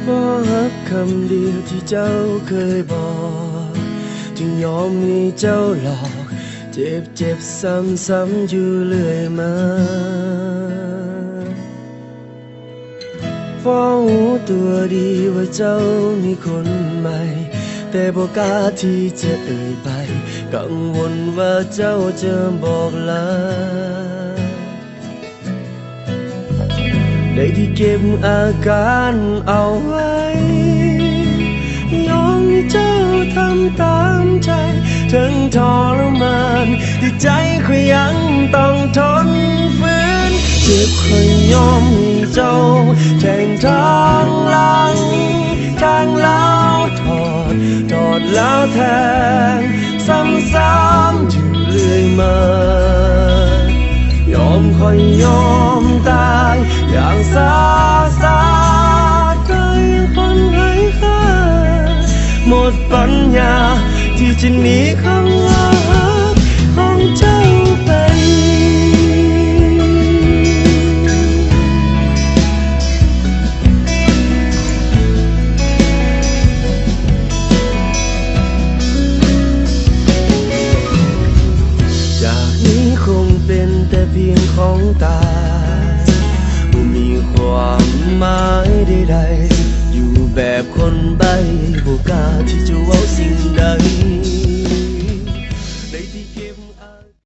บ่ฮักคำเดียวที่เจ้าเคยบอกจึงยอมให้เจ้าหลอกเจ็บซ้ำๆอยู่เรื่อยมาฟ้องรู้ตัวดีว่าเจ้ามีคนใหม่แต่บ่กล้าที่จะเอ่ยไปกังวลว่าเจ้าจะบอกลาได้ที่เก็บอาการเอาไว้ยอมให้เจ้าทำตามใจถึงทรมานที่ใจค่อยยังต้องทนฝืนเจ็บค่อยยอมให้เจ้าแทงทางหลังทางแล้วถอดแล้วแทงซ้ำๆอยู่เรื่อยมายอมค่อยยอมตายอย่างซาก็ยังทนให้ค่าหมดปัญญาที่จะหนีคำว่ารักของเจ้าไปจากนี้คงเป็นแต่เพียงของตายไม่มีความหมายใดๆอยู่แบบคนใบ้บ่กล้าที่จะเว้าสิ่งใด